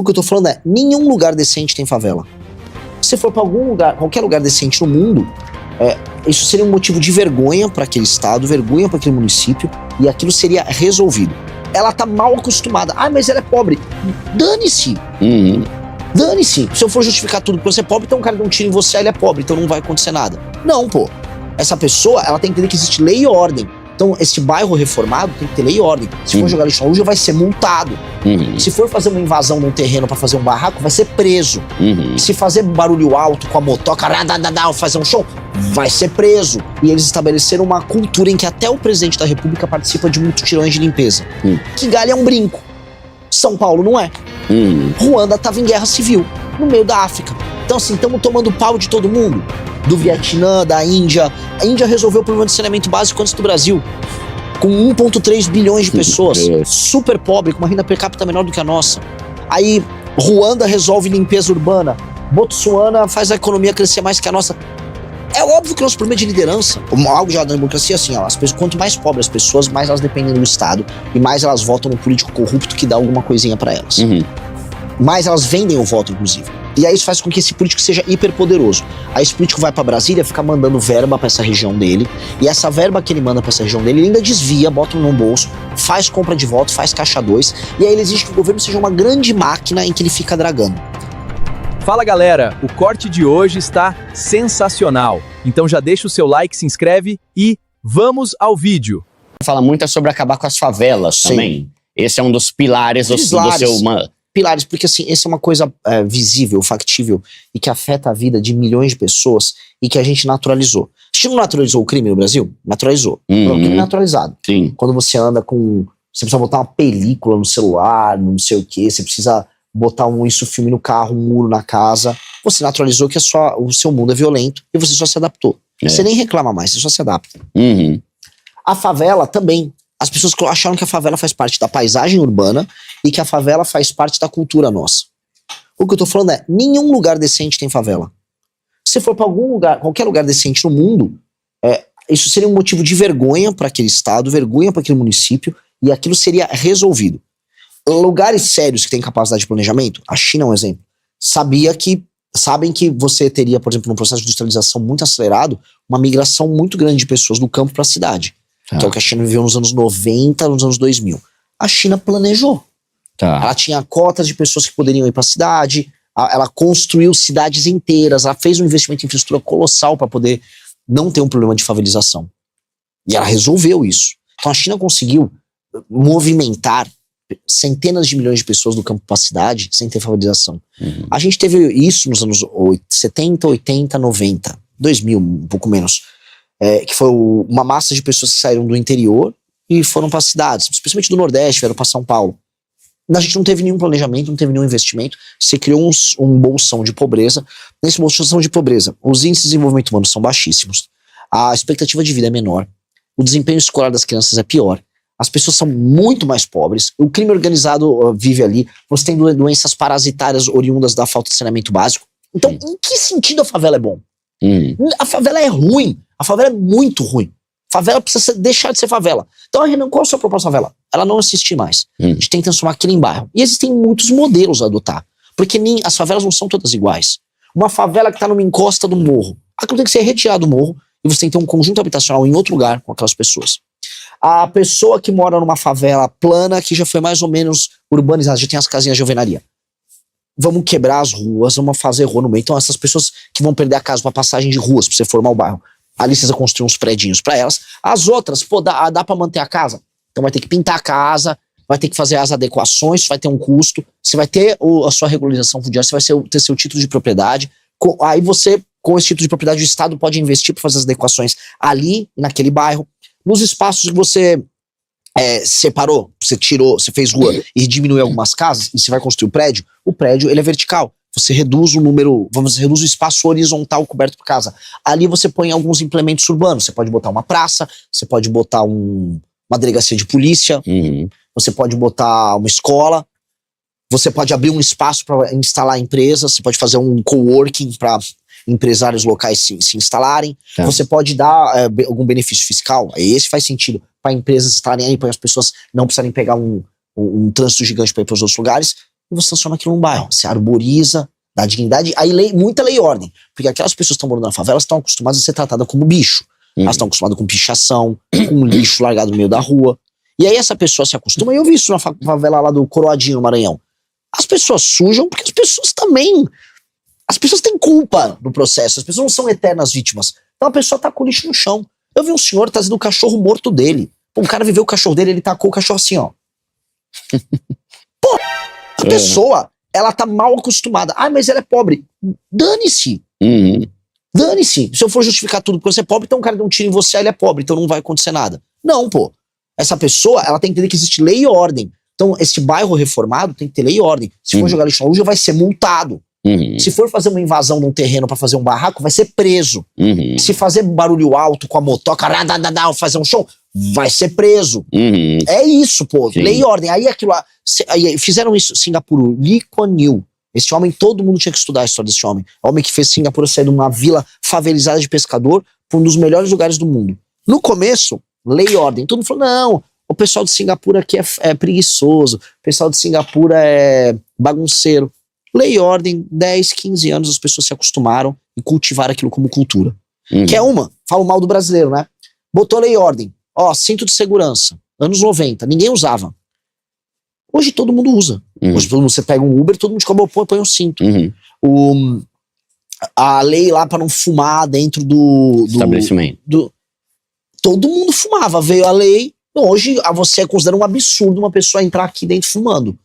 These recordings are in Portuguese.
O que eu tô falando é, nenhum lugar decente tem favela. Se você for pra algum lugar, qualquer lugar decente no mundo, isso seria um motivo de vergonha pra aquele estado, vergonha pra aquele município, e aquilo seria resolvido. Ela tá mal acostumada. Ah, mas ela é pobre. Dane-se. Dane-se. Se eu for justificar tudo que você é pobre, então o cara dá um tiro em você, ele é pobre, então não vai acontecer nada. Não, pô. Essa pessoa, ela tem que entender que existe lei e ordem. Então, esse bairro reformado tem que ter lei e ordem. Se for jogar lixo na rua, vai ser multado. Se for fazer uma invasão num terreno pra fazer um barraco, vai ser preso. Se fazer barulho alto com a motoca, fazer um show, vai ser preso. E eles estabeleceram uma cultura em que até o presidente da república participa de mutirões de limpeza. Kigali é um brinco. São Paulo não é. Ruanda tava em guerra civil, no meio da África. Então assim, estamos tomando pau de todo mundo. Do Vietnã, da Índia. A Índia resolveu o problema de saneamento básico antes do Brasil. Com 1,3 bilhões de pessoas. Super pobre, com uma renda per capita menor do que a nossa. Aí, Ruanda resolve limpeza urbana. Botsuana faz a economia crescer mais que a nossa. É óbvio que o nosso problema é de liderança. Algo já da democracia, assim, ó, quanto mais pobres as pessoas, mais elas dependem do Estado. E mais elas votam no político corrupto que dá alguma coisinha pra elas. Mais elas vendem o voto, inclusive. E aí isso faz com que esse político seja hiperpoderoso. Aí esse político vai pra Brasília, fica mandando verba pra essa região dele. E essa verba que ele manda pra essa região dele, ele ainda desvia, bota no bolso, faz compra de voto, faz caixa 2. E aí ele exige que o governo seja uma grande máquina em que ele fica dragando. Fala galera, o corte de hoje está sensacional. Então já deixa o seu like, se inscreve e vamos ao vídeo. Fala muito sobre acabar com as favelas também. Esse é um dos pilares do seu... Pilares, porque assim, essa é uma coisa visível, factível e que afeta a vida de milhões de pessoas e que a gente naturalizou. A gente não naturalizou o crime no Brasil? Naturalizou. O crime naturalizado. Sim. Quando você anda com... Você precisa botar uma película no celular, não sei o quê, você precisa botar isso filme no carro, um muro na casa. Você naturalizou que o seu mundo é violento e você só se adaptou. Você nem reclama mais, você só se adapta. A favela também. As pessoas acharam que a favela faz parte da paisagem urbana e que a favela faz parte da cultura nossa. O que eu tô falando é, nenhum lugar decente tem favela. Se for pra algum lugar, qualquer lugar decente no mundo, isso seria um motivo de vergonha para aquele estado, vergonha para aquele município, e aquilo seria resolvido. Lugares sérios que têm capacidade de planejamento, a China é um exemplo, sabem que você teria, por exemplo, num processo de industrialização muito acelerado, uma migração muito grande de pessoas do campo para a cidade. Que é o que a China viveu nos anos 90, nos anos 2000. A China planejou. Ela tinha cotas de pessoas que poderiam ir para a cidade, ela construiu cidades inteiras, ela fez um investimento em infraestrutura colossal para poder não ter um problema de favelização. E ela resolveu isso. Então a China conseguiu movimentar centenas de milhões de pessoas do campo para a cidade sem ter favelização. A gente teve isso nos anos 70, 80, 90, 2000, um pouco menos. Que foi uma massa de pessoas que saíram do interior e foram para as cidades, especialmente do Nordeste, vieram para São Paulo. A gente não teve nenhum planejamento, não teve nenhum investimento, você criou um bolsão de pobreza. Nesse bolsão de pobreza, os índices de desenvolvimento humano são baixíssimos, a expectativa de vida é menor, o desempenho escolar das crianças é pior, as pessoas são muito mais pobres, o crime organizado vive ali, você tem doenças parasitárias oriundas da falta de saneamento básico. Então, em que sentido a favela é bom? A favela é ruim. A favela é muito ruim. A favela precisa deixar de ser favela. Então, Renan, qual é a sua proposta da favela? Ela não existe mais. A gente tem que transformar aquilo em bairro. E existem muitos modelos a adotar. Porque as favelas não são todas iguais. Uma favela que está numa encosta do morro, aquilo tem que ser retirado do morro e você tem que ter um conjunto habitacional em outro lugar com aquelas pessoas. A pessoa que mora numa favela plana, que já foi mais ou menos urbanizada, já tem as casinhas de alvenaria. Vamos quebrar as ruas, vamos fazer rua no meio. Então essas pessoas que vão perder a casa para passagem de ruas, pra você formar o bairro, ali você vai construir uns predinhos para elas. As outras, dá para manter a casa? Então vai ter que pintar a casa, vai ter que fazer as adequações, vai ter um custo, você vai ter a sua regularização fundiária, você vai ter seu título de propriedade. Aí você, com esse título de propriedade, o Estado pode investir para fazer as adequações ali, naquele bairro. Nos espaços que você separou, você tirou, você fez rua e diminuiu algumas casas, e você vai construir o prédio ele é vertical. Você reduz reduz o espaço horizontal coberto por casa. Ali você põe alguns implementos urbanos. Você pode botar uma praça, você pode botar uma delegacia de polícia, você pode botar uma escola, você pode abrir um espaço para instalar empresas, você pode fazer um coworking para empresários locais se instalarem. Você pode dar algum benefício fiscal. Esse faz sentido para empresas estarem aí, para as pessoas não precisarem pegar um trânsito gigante para ir para os outros lugares. e você transforma aquilo num bairro. Você arboriza, dá dignidade, aí muita lei e ordem. Porque aquelas pessoas que estão morando na favela estão acostumadas a ser tratadas como bicho. Elas estão acostumadas com pichação, com lixo largado no meio da rua. E aí essa pessoa se acostuma, e eu vi isso na favela lá do Coroadinho, no Maranhão. As pessoas sujam porque as pessoas também... As pessoas têm culpa no processo, as pessoas não são eternas vítimas. Então a pessoa tá com o lixo no chão. Eu vi um senhor trazendo o cachorro morto dele. Pô, um cara viveu o cachorro dele, ele tacou o cachorro assim, ó. Pô, a pessoa, ela tá mal acostumada. Ah, mas ela é pobre. Dane-se. Dane-se. Se eu for justificar tudo porque você é pobre, então o cara deu um tiro em você, ele é pobre, então não vai acontecer nada. Não, pô. Essa pessoa, ela tem que entender que existe lei e ordem. Então, esse bairro reformado tem que ter lei e ordem. Se for jogar lixo na rua, vai ser multado. Se for fazer uma invasão num terreno pra fazer um barraco, vai ser preso. Se fazer barulho alto com a motoca, fazer um show, vai ser preso. É isso, pô. Sim. Lei e ordem. Aí aquilo lá. Aí fizeram isso. Singapura, Lee Kuan Yew. Esse homem, todo mundo tinha que estudar a história desse homem. É o homem que fez Singapura sair de uma vila favelizada de pescador para um dos melhores lugares do mundo. No começo, lei e ordem. Todo mundo falou, não, o pessoal de Singapura aqui é preguiçoso, o pessoal de Singapura é bagunceiro. Lei e ordem, 10, 15 anos as pessoas se acostumaram e cultivaram aquilo como cultura. Que é falo mal do brasileiro, né? Botou lei e ordem. Ó, cinto de segurança. Anos 90, ninguém usava. Hoje todo mundo usa. Hoje todo mundo, você pega um Uber, todo mundo te cobra, põe um cinto. A lei lá pra não fumar dentro do estabelecimento. Todo mundo fumava, veio a lei. Hoje você é considerado um absurdo uma pessoa entrar aqui dentro fumando.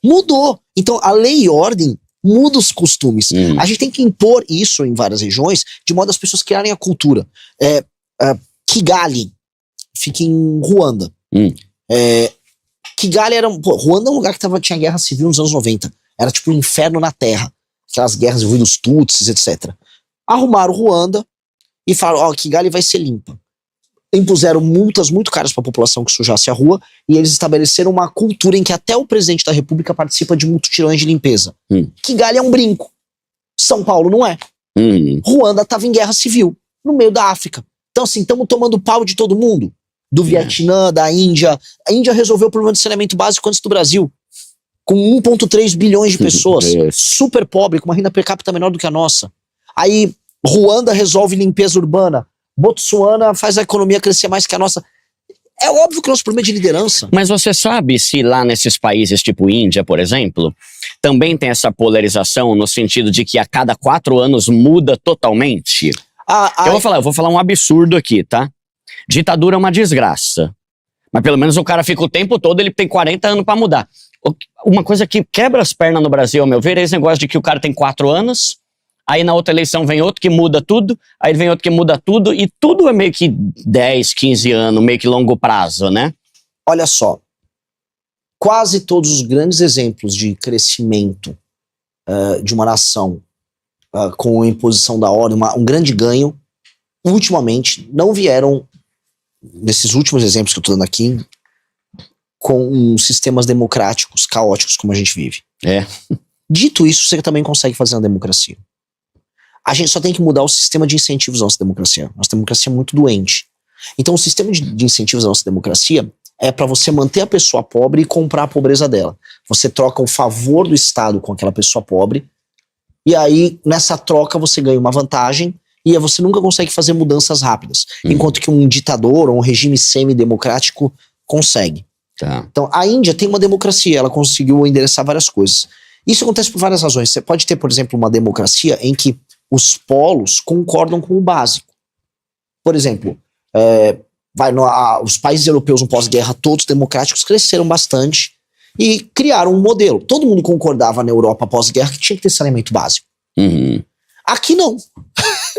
Mudou. Então a lei e ordem muda os costumes. A gente tem que impor isso em várias regiões, de modo as pessoas criarem a cultura. Kigali fica em Ruanda. Kigali era... Ruanda é um lugar que tinha guerra civil nos anos 90. Era tipo um inferno na terra. Aquelas guerras envolvendo os Tutsis, etc. Arrumaram Ruanda e falaram, ó, Kigali vai ser limpa. Impuseram multas muito caras para a população que sujasse a rua e eles estabeleceram uma cultura em que até o presidente da república participa de mutirões de limpeza. Kigali é um brinco. São Paulo não é. Ruanda estava em guerra civil, no meio da África. Então assim, estamos tomando pau de todo mundo. Do Vietnã, da Índia. A Índia resolveu o problema de saneamento básico antes do Brasil. Com 1,3 bilhões de pessoas. Super pobre, com uma renda per capita menor do que a nossa. Aí, Ruanda resolve limpeza urbana. Botsuana faz a economia crescer mais que a nossa. É óbvio que o nosso problema é de liderança. Mas você sabe se lá nesses países tipo Índia, por exemplo, também tem essa polarização no sentido de que a cada 4 anos muda totalmente? Eu vou falar um absurdo aqui, tá? Ditadura é uma desgraça. Mas pelo menos o cara fica o tempo todo, ele tem 40 anos pra mudar. Uma coisa que quebra as pernas no Brasil, ao meu ver, é esse negócio de que o cara tem 4 anos, aí na outra eleição vem outro que muda tudo, aí vem outro que muda tudo, e tudo é meio que 10, 15 anos, meio que longo prazo, né? Olha só, quase todos os grandes exemplos de crescimento de uma nação com a imposição da ordem, um grande ganho, ultimamente, não vieram, nesses últimos exemplos que eu tô dando aqui, com sistemas democráticos caóticos como a gente vive. Dito isso, você também consegue fazer uma democracia. A gente só tem que mudar o sistema de incentivos da nossa democracia. Nossa democracia é muito doente. Então o sistema de incentivos da nossa democracia é para você manter a pessoa pobre e comprar a pobreza dela. Você troca o favor do Estado com aquela pessoa pobre, e aí nessa troca você ganha uma vantagem, e aí você nunca consegue fazer mudanças rápidas. Enquanto que um ditador ou um regime semi-democrático consegue. Então a Índia tem uma democracia, ela conseguiu endereçar várias coisas. Isso acontece por várias razões. Você pode ter, por exemplo, uma democracia em que os polos concordam com o básico. Por exemplo, os países europeus no pós-guerra, todos democráticos, cresceram bastante e criaram um modelo. Todo mundo concordava na Europa pós-guerra que tinha que ter saneamento básico. Aqui não.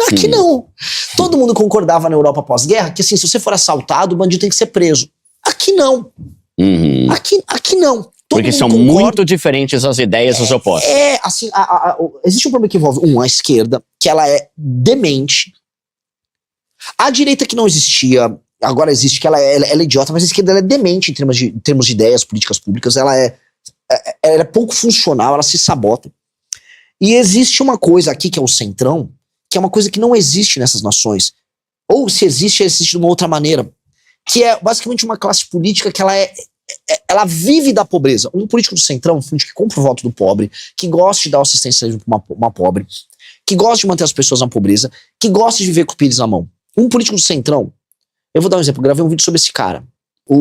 Aqui não. Todo mundo concordava na Europa pós-guerra que assim, se você for assaltado, o bandido tem que ser preso. Aqui não. Aqui não. Porque são muito diferentes as ideias dos opostos. Assim, existe um problema que envolve, a esquerda, que ela é demente. A direita que não existia, agora existe, que ela é idiota, mas a esquerda ela é demente em termos de ideias, políticas públicas, ela é pouco funcional, ela se sabota. E existe uma coisa aqui, que é o centrão, que é uma coisa que não existe nessas nações. Ou se existe, existe de uma outra maneira. Que é basicamente uma classe política que ela ela vive da pobreza. Um político do centrão, um político que compra o voto do pobre, que gosta de dar assistência para uma pobre, que gosta de manter as pessoas na pobreza, que gosta de viver com o pires na mão. Um político do centrão, eu vou dar um exemplo, eu gravei um vídeo sobre esse cara. Tem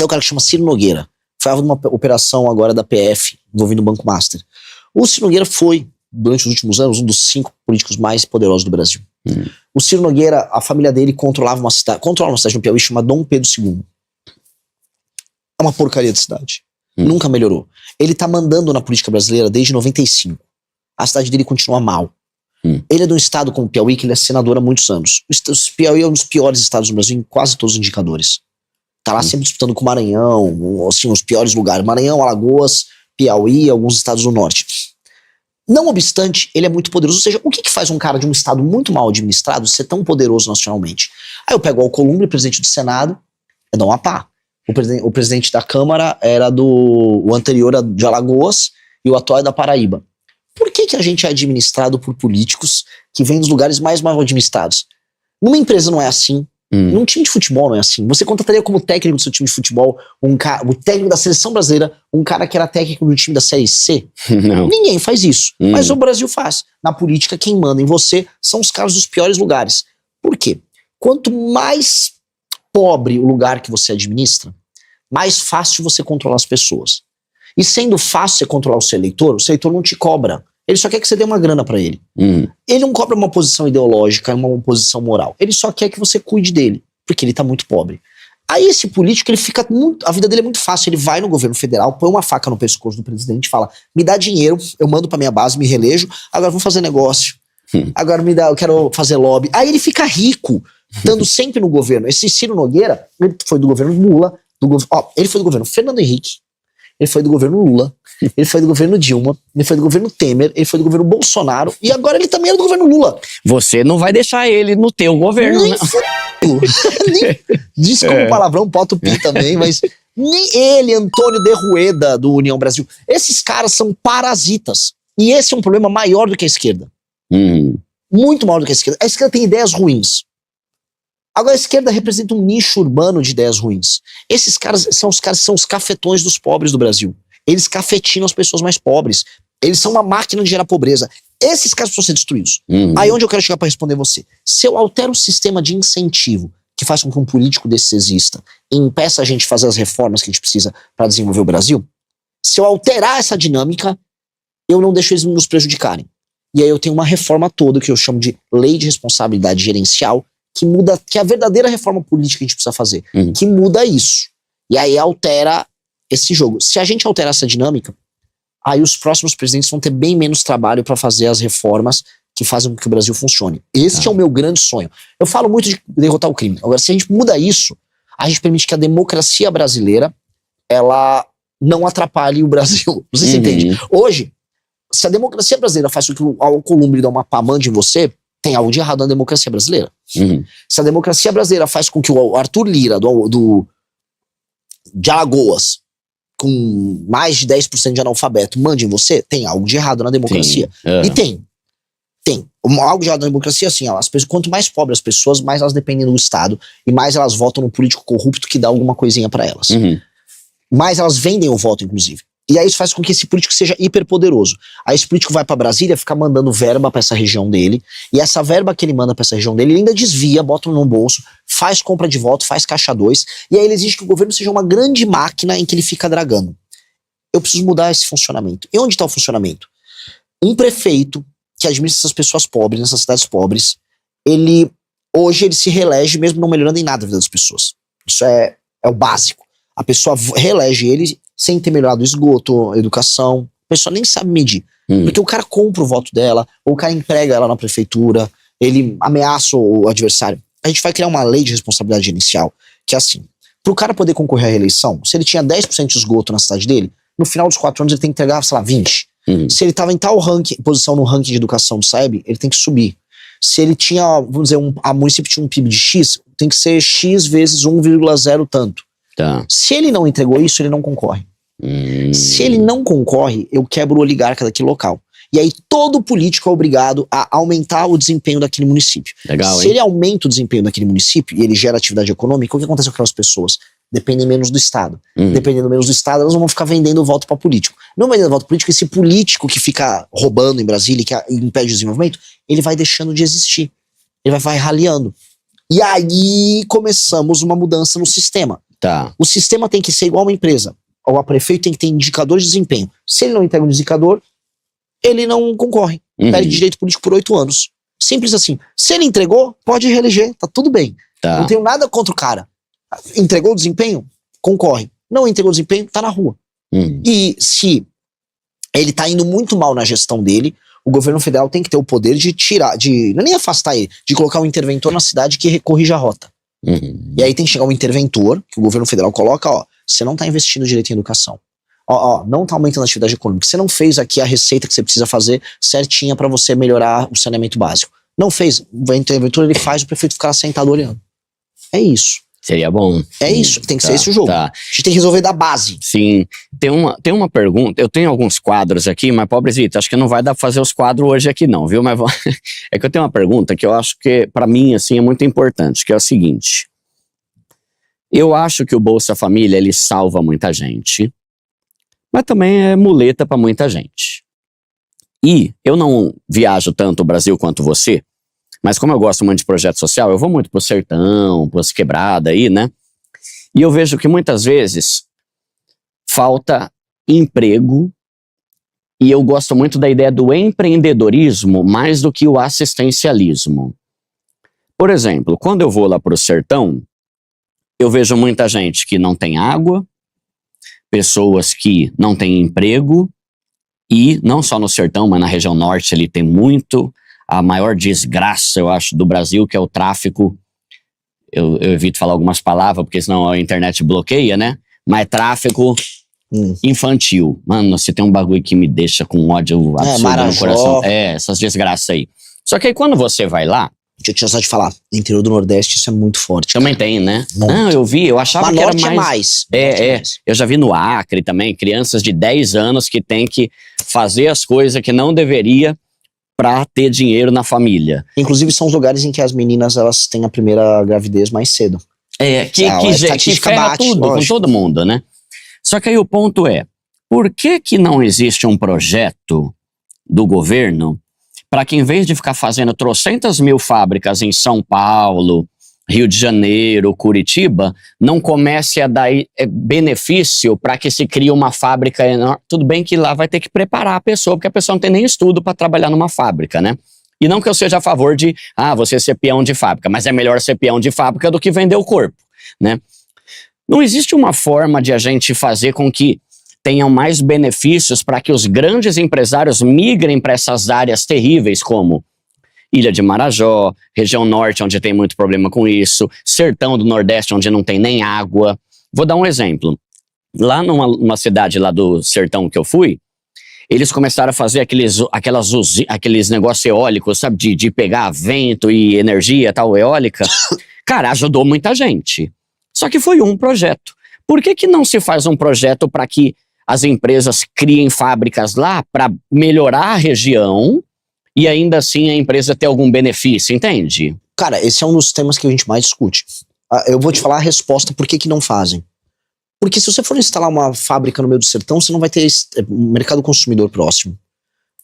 um cara que chama Ciro Nogueira, foi alvo de uma operação agora da PF, envolvendo o Banco Master. O Ciro Nogueira foi, durante os últimos anos, um dos 5 políticos mais poderosos do Brasil. O Ciro Nogueira, a família dele controla uma cidade no Piauí chamada Dom Pedro II. É uma porcaria de cidade. Nunca melhorou. Ele tá mandando na política brasileira desde 95. A cidade dele continua mal. Ele é de um estado como o Piauí, que ele é senador há muitos anos. O Piauí é um dos piores estados do Brasil em quase todos os indicadores. Tá lá sempre disputando com o Maranhão, assim, os piores lugares. Maranhão, Alagoas, Piauí e alguns estados do norte. Não obstante, ele é muito poderoso. Ou seja, o que faz um cara de um estado muito mal administrado ser tão poderoso nacionalmente? Aí eu pego o Alcolumbre, presidente do Senado, é Dom Apá. O presidente da Câmara era o anterior de Alagoas e o atual é da Paraíba. Por que a gente é administrado por políticos que vêm dos lugares mais mal administrados? Numa empresa não é assim. Num time de futebol não é assim. Você contrataria como técnico do seu time de futebol o técnico da seleção brasileira, um cara que era técnico do time da Série C? Não. Ninguém faz isso. Mas o Brasil faz. Na política, quem manda em você são os caras dos piores lugares. Por quê? Quanto mais pobre o lugar que você administra, mais fácil você controlar as pessoas. E sendo fácil você controlar o seu eleitor não te cobra. Ele só quer que você dê uma grana pra ele. Ele não cobra uma posição ideológica, uma posição moral. Ele só quer que você cuide dele, porque ele tá muito pobre. Aí esse político, ele fica muito, a vida dele é muito fácil. Ele vai no governo federal, põe uma faca no pescoço do presidente e fala: me dá dinheiro, eu mando pra minha base, me reelejo, agora vamos fazer negócio. Agora me dá, eu quero fazer lobby. Aí ele fica rico, estando sempre no governo. Esse Ciro Nogueira, ele foi do governo Lula, ele foi do governo Fernando Henrique, ele foi do governo Lula, ele foi do governo Dilma, ele foi do governo Temer, ele foi do governo Bolsonaro e agora ele também é do governo Lula. Você não vai deixar ele no teu governo, nem né? Desculpa o palavrão, bota o pi também, mas nem ele, Antônio de Rueda, do União Brasil. Esses caras são parasitas. E esse é um problema maior do que a esquerda. Muito maior do que a esquerda. A esquerda tem ideias ruins. Agora a esquerda representa um nicho urbano de ideias ruins. Esses caras são os cafetões dos pobres do Brasil. Eles cafetinam as pessoas mais pobres. Eles são uma máquina de gerar pobreza. Esses caras precisam ser destruídos. Aí onde eu quero chegar para responder você? Se eu altero o sistema de incentivo que faz com que um político desse exista e impeça a gente de fazer as reformas que a gente precisa para desenvolver o Brasil, se eu alterar essa dinâmica, eu não deixo eles nos prejudicarem. E aí eu tenho uma reforma toda que eu chamo de lei de responsabilidade gerencial, que muda, que é a verdadeira reforma política que a gente precisa fazer, que muda isso. E aí altera esse jogo. Se a gente alterar essa dinâmica, aí os próximos presidentes vão ter bem menos trabalho para fazer as reformas que fazem com que o Brasil funcione. Esse é o meu grande sonho. Eu falo muito de derrotar o crime. Agora, se a gente muda isso, a gente permite que a democracia brasileira, ela não atrapalhe o Brasil. Você se entende? Hoje, se a democracia brasileira faz com que o Alcolumbre dá uma pá mande em você, tem algo de errado na democracia brasileira. Se a democracia brasileira faz com que o Arthur Lira, de Alagoas, com mais de 10% de analfabeto, mande em você, tem algo de errado na democracia. E tem. Algo de errado na democracia, assim, quanto mais pobres as pessoas, mais elas dependem do Estado e mais elas votam no político corrupto que dá alguma coisinha pra elas. Mais elas vendem o voto, inclusive. E aí isso faz com que esse político seja hiperpoderoso. Aí esse político vai pra Brasília, fica mandando verba pra essa região dele, e essa verba que ele manda pra essa região dele, ele ainda desvia, bota no bolso, faz compra de voto, faz caixa 2, e aí ele exige que o governo seja uma grande máquina em que ele fica dragando. Eu preciso mudar esse funcionamento. E onde está o funcionamento? Um prefeito que administra essas pessoas pobres, nessas cidades pobres, hoje ele se reelege mesmo não melhorando em nada a vida das pessoas. Isso é o básico. A pessoa reelege ele sem ter melhorado o esgoto, a educação. A pessoa nem sabe medir. Porque o cara compra o voto dela, ou o cara emprega ela na prefeitura, ele ameaça o adversário. A gente vai criar uma lei de responsabilidade gerencial, que é assim, pro cara poder concorrer à reeleição, se ele tinha 10% de esgoto na cidade dele, no final dos 4 anos ele tem que entregar, sei lá, 20. Se ele tava em tal posição no ranking de educação do SAEB, ele tem que subir. Se ele tinha, vamos dizer, a município tinha um PIB de X, tem que ser X vezes 1,0 tanto. Se ele não entregou isso, ele não concorre. Se ele não concorre, eu quebro o oligarca daquele local. E aí todo político é obrigado a aumentar o desempenho daquele município. Legal, Se ele aumenta o desempenho daquele município e ele gera atividade econômica, o que acontece com aquelas pessoas? dependem menos do Estado. Dependendo menos do Estado, elas não vão ficar vendendo voto para político. Não vendendo voto político, esse político que fica roubando em Brasília e que impede o desenvolvimento, ele vai deixando de existir. Ele vai raliando. E aí começamos uma mudança no sistema. Tá. O sistema tem que ser igual a uma empresa. O prefeito tem que ter indicadores de desempenho. Se ele não entrega um indicador, ele não concorre. Perde direito político por 8 anos. Simples assim. Se ele entregou, pode reeleger. Tá tudo bem. Tá. Não tenho nada contra o cara. Entregou o desempenho? Concorre. Não entregou o desempenho? Tá na rua. E se ele tá indo muito mal na gestão dele, o governo federal tem que ter o poder de tirar, não é nem afastar ele, de colocar um interventor na cidade que corrija a rota. E aí tem que chegar um interventor, que o governo federal coloca, ó, você não tá investindo direito em educação. Ó, não tá aumentando a atividade econômica. Você não fez aqui a receita que você precisa fazer certinha pra você melhorar o saneamento básico. Não fez. O interventor, ele faz, o prefeito ficar sentado olhando. É isso. Seria bom. É isso, tem que ser esse o jogo. Tá. A gente tem que resolver da base. Sim. Tem uma pergunta, eu tenho alguns quadros aqui, mas pobrezito, acho que não vai dar pra fazer os quadros hoje aqui não, viu? Mas é que eu tenho uma pergunta que eu acho que, pra mim, assim, é muito importante, que é o seguinte. Eu acho que o Bolsa Família, ele salva muita gente, mas também é muleta pra muita gente. E eu não viajo tanto o Brasil quanto você, mas como eu gosto muito de projeto social, eu vou muito pro sertão, pras quebradas aí, né? E eu vejo que muitas vezes falta emprego, e eu gosto muito da ideia do empreendedorismo mais do que o assistencialismo. Por exemplo, quando eu vou lá pro sertão, eu vejo muita gente que não tem água, pessoas que não têm emprego, e não só no sertão, mas na região norte ali tem muito. A maior desgraça, eu acho, do Brasil, que é o tráfico. Eu evito falar algumas palavras, porque senão a internet bloqueia, né? Mas tráfico infantil. Mano, se tem um bagulho que me deixa com ódio absurdo no coração. É, essas desgraças aí. Só que aí quando você vai lá... Eu tinha só de falar, no interior do Nordeste isso é muito forte. Também tem, né? Muito. Não, eu achava mas que era norte mais... é mais. Eu já vi no Acre também, crianças de 10 anos que tem que fazer as coisas que não deveria pra ter dinheiro na família. Inclusive são os lugares em que as meninas elas têm a primeira gravidez mais cedo. Que ferra tudo, lógico, com todo mundo, né? Só que aí o ponto é, por que não existe um projeto do governo para que em vez de ficar fazendo trocentas mil fábricas em São Paulo, Rio de Janeiro, Curitiba, não comece a dar benefício para que se crie uma fábrica enorme? Tudo bem que lá vai ter que preparar a pessoa, porque a pessoa não tem nem estudo para trabalhar numa fábrica, né? E não que eu seja a favor de, você ser peão de fábrica, mas é melhor ser peão de fábrica do que vender o corpo, né? Não existe uma forma de a gente fazer com que tenham mais benefícios para que os grandes empresários migrem para essas áreas terríveis como Ilha de Marajó, região norte, onde tem muito problema com isso, sertão do Nordeste, onde não tem nem água. Vou dar um exemplo. Lá numa cidade lá do sertão que eu fui, eles começaram a fazer aqueles negócios eólicos, sabe? De pegar vento e energia tal, eólica. Cara, ajudou muita gente. Só que foi um projeto. Por que não se faz um projeto para que as empresas criem fábricas lá para melhorar a região e ainda assim a empresa ter algum benefício, entende? Cara, esse é um dos temas que a gente mais discute. Eu vou te falar a resposta por que não fazem. Porque se você for instalar uma fábrica no meio do sertão, você não vai ter mercado consumidor próximo.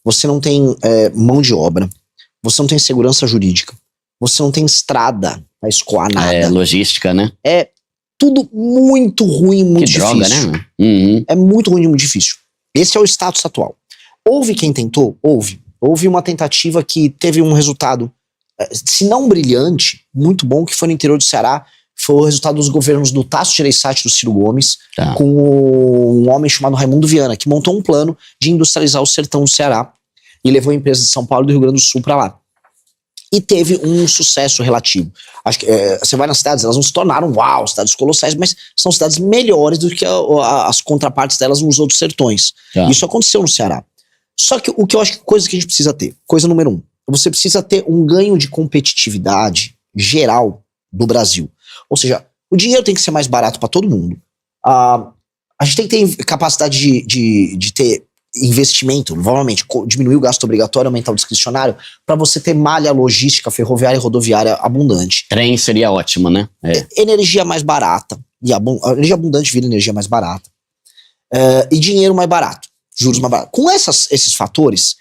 Você não tem mão de obra. Você não tem segurança jurídica. Você não tem estrada pra escoar nada. É logística, né? É tudo muito ruim, muito difícil. Que droga, né? Uhum. É muito ruim e muito difícil. Esse é o status atual. Houve quem tentou? Houve. Houve uma tentativa que teve um resultado, se não brilhante, muito bom, que foi no interior do Ceará. Foi o resultado dos governos do Tasso Gereissati e do Ciro Gomes, com um homem chamado Raimundo Viana, que montou um plano de industrializar o sertão do Ceará e levou empresas de São Paulo e do Rio Grande do Sul para lá. E teve um sucesso relativo. Acho que você vai nas cidades, elas não se tornaram cidades colossais, mas são cidades melhores do que as contrapartes delas nos outros sertões. Isso aconteceu no Ceará. Só que o que eu acho que coisa que a gente precisa ter, coisa número 1, você precisa ter um ganho de competitividade geral do Brasil. Ou seja, o dinheiro tem que ser mais barato para todo mundo. A gente tem que ter capacidade de ter investimento, novamente, diminuir o gasto obrigatório, aumentar o discricionário, para você ter malha logística ferroviária e rodoviária abundante. Trem seria ótimo, né? Energia mais barata, energia abundante vira energia mais barata, e dinheiro mais barato, juros mais baratos. Com esses fatores,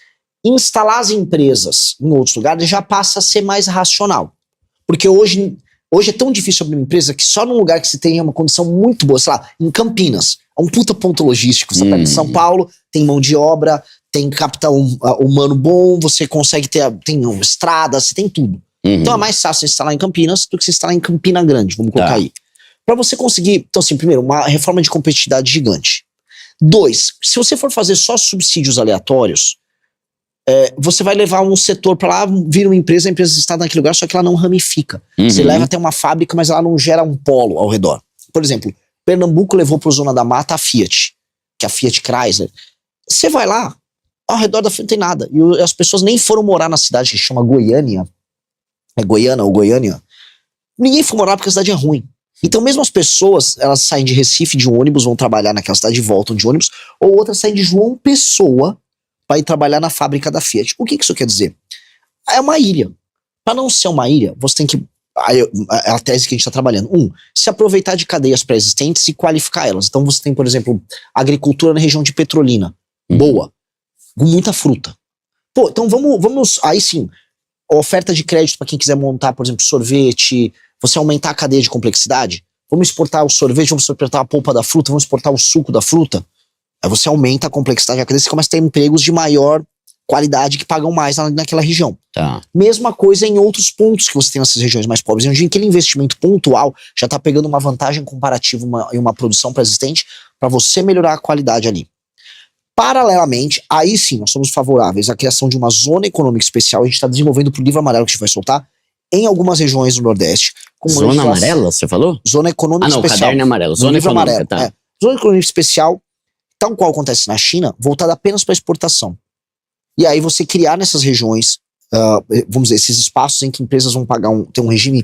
instalar as empresas em outros lugares já passa a ser mais racional. Porque hoje é tão difícil abrir uma empresa que só num lugar que se tenha uma condição muito boa, sei lá, em Campinas, é um puta ponto logístico, você tá em São Paulo, tem mão de obra, tem capital humano bom, você consegue tem estradas, você tem tudo. Então é mais fácil instalar em Campinas do que se instalar em Campina Grande, vamos colocar aí. Pra você conseguir, então assim, primeiro, uma reforma de competitividade gigante. 2, se você for fazer só subsídios aleatórios, você vai levar um setor pra lá, vira uma empresa, a empresa está naquele lugar, só que ela não ramifica. Você leva até uma fábrica, mas ela não gera um polo ao redor. Por exemplo, Pernambuco levou para a Zona da Mata a Fiat, que é a Fiat Chrysler. Você vai lá, ao redor da Fiat não tem nada. E as pessoas nem foram morar na cidade que chama Goiânia. É Goiânia ou Goiânia. Ninguém foi morar porque a cidade é ruim. Então mesmo as pessoas, elas saem de Recife de um ônibus, vão trabalhar naquela cidade e voltam de ônibus, ou outras saem de João Pessoa para ir trabalhar na fábrica da Fiat. O que isso quer dizer? É uma ilha. Para não ser uma ilha, você tem que... É a tese que a gente está trabalhando. Se aproveitar de cadeias pré-existentes e qualificar elas. Então você tem, por exemplo, agricultura na região de Petrolina. Boa. Com muita fruta. Pô, então vamos... Aí sim, oferta de crédito para quem quiser montar, por exemplo, sorvete. Você aumentar a cadeia de complexidade. Vamos exportar o sorvete, vamos exportar a polpa da fruta, vamos exportar o suco da fruta. Aí você aumenta a complexidade da cadeia, você começa a ter empregos de maior qualidade que pagam mais naquela região. Mesma coisa em outros pontos que você tem nessas regiões mais pobres, onde aquele investimento pontual já está pegando uma vantagem comparativa em uma produção pré-existente para você melhorar a qualidade ali. Paralelamente, aí sim, nós somos favoráveis à criação de uma zona econômica especial. A gente está desenvolvendo para o livro amarelo que a gente vai soltar em algumas regiões do Nordeste. Zona amarela, você falou? Zona econômica especial. O caderno é amarelo. Zona econômica, amarelo, tá. Zona econômica especial, tal qual acontece na China, voltada apenas para exportação. E aí você criar nessas regiões, vamos dizer, esses espaços em que empresas vão pagar ter um regime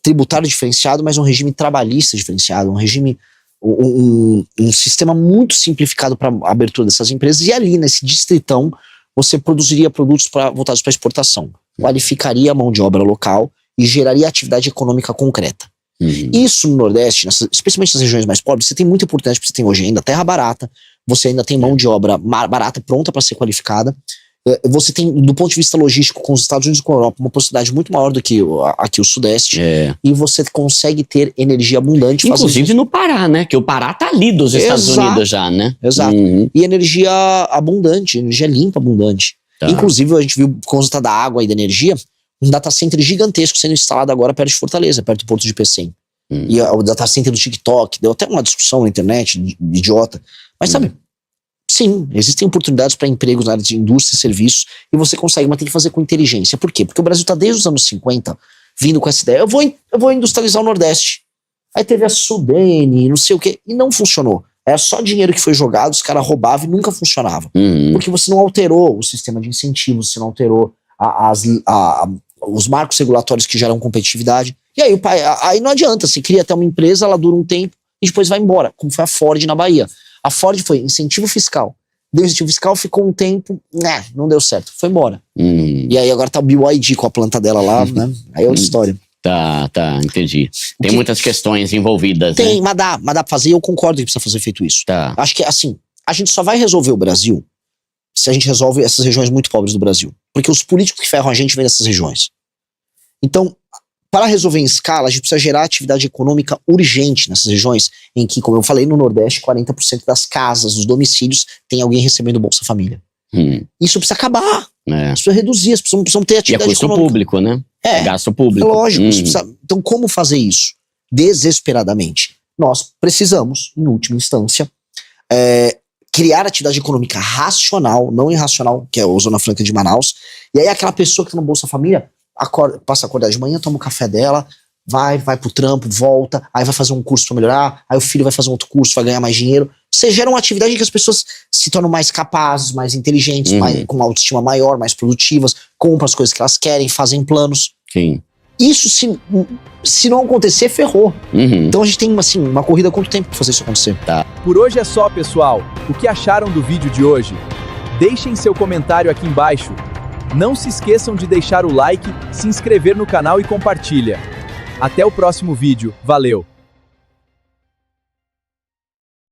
tributário diferenciado, mas um regime trabalhista diferenciado, um regime, um sistema muito simplificado para a abertura dessas empresas. E ali, nesse distritão, você produziria produtos voltados para exportação, qualificaria a mão de obra local e geraria atividade econômica concreta. Isso no Nordeste, especialmente nas regiões mais pobres, você tem muita importância, porque você tem hoje ainda terra barata, você ainda tem mão de obra barata pronta para ser qualificada. Você tem, do ponto de vista logístico, com os Estados Unidos e com a Europa, uma possibilidade muito maior do que aqui o Sudeste. E você consegue ter energia abundante. Inclusive no Pará, né? Que o Pará tá ali dos Estados Unidos já, né? Exato. E energia abundante, energia limpa, abundante. Inclusive, a gente viu, por conta da água e da energia, um data center gigantesco sendo instalado agora perto de Fortaleza, perto do Porto de Pecém. E o data center do TikTok, deu até uma discussão na internet, idiota. Mas sabe... Sim, existem oportunidades para empregos na área de indústria e serviços e você consegue, mas tem que fazer com inteligência. Por quê? Porque o Brasil está desde os anos 50 vindo com essa ideia. Eu vou industrializar o Nordeste. Aí teve a Sudene, não sei o quê, e não funcionou. Era só dinheiro que foi jogado, os caras roubavam e nunca funcionava. Porque você não alterou o sistema de incentivos, você não alterou os marcos regulatórios que geram competitividade. E aí não adianta, você cria até uma empresa, ela dura um tempo e depois vai embora, como foi a Ford na Bahia. A Ford foi incentivo fiscal. Deu incentivo fiscal, ficou um tempo, não deu certo, foi embora. E aí agora tá o BYD com a planta dela lá, né? Aí é outra história. Tá, entendi. Tem muitas questões envolvidas, tem, né? mas dá pra fazer, e eu concordo que precisa fazer feito isso. Acho que, assim, a gente só vai resolver o Brasil se a gente resolve essas regiões muito pobres do Brasil. Porque os políticos que ferram a gente vêm dessas regiões. Então, para resolver em escala, a gente precisa gerar atividade econômica urgente nessas regiões em que, como eu falei, no Nordeste, 40% das casas, dos domicílios, tem alguém recebendo Bolsa Família. Isso precisa acabar. Isso precisa reduzir, precisam ter atividade econômica. E é custo público, né? Gasto público. Lógico. Então, como fazer isso? Desesperadamente. Nós precisamos, em última instância, criar atividade econômica racional, não irracional, que é a Zona Franca de Manaus. E aí aquela pessoa que está no Bolsa Família passa a acordar de manhã, toma o café dela, vai pro trampo, volta, aí vai fazer um curso para melhorar, aí o filho vai fazer um outro curso, vai ganhar mais dinheiro. Você gera uma atividade em que as pessoas se tornam mais capazes, mais inteligentes, com uma autoestima maior, mais produtivas, compram as coisas que elas querem, fazem planos. Sim. Isso, se não acontecer, ferrou. Então a gente tem assim, uma corrida há quanto tempo para fazer isso acontecer. Por hoje é só, pessoal. O que acharam do vídeo de hoje? Deixem seu comentário aqui embaixo. Não se esqueçam de deixar o like, se inscrever no canal e compartilha. Até o próximo vídeo. Valeu!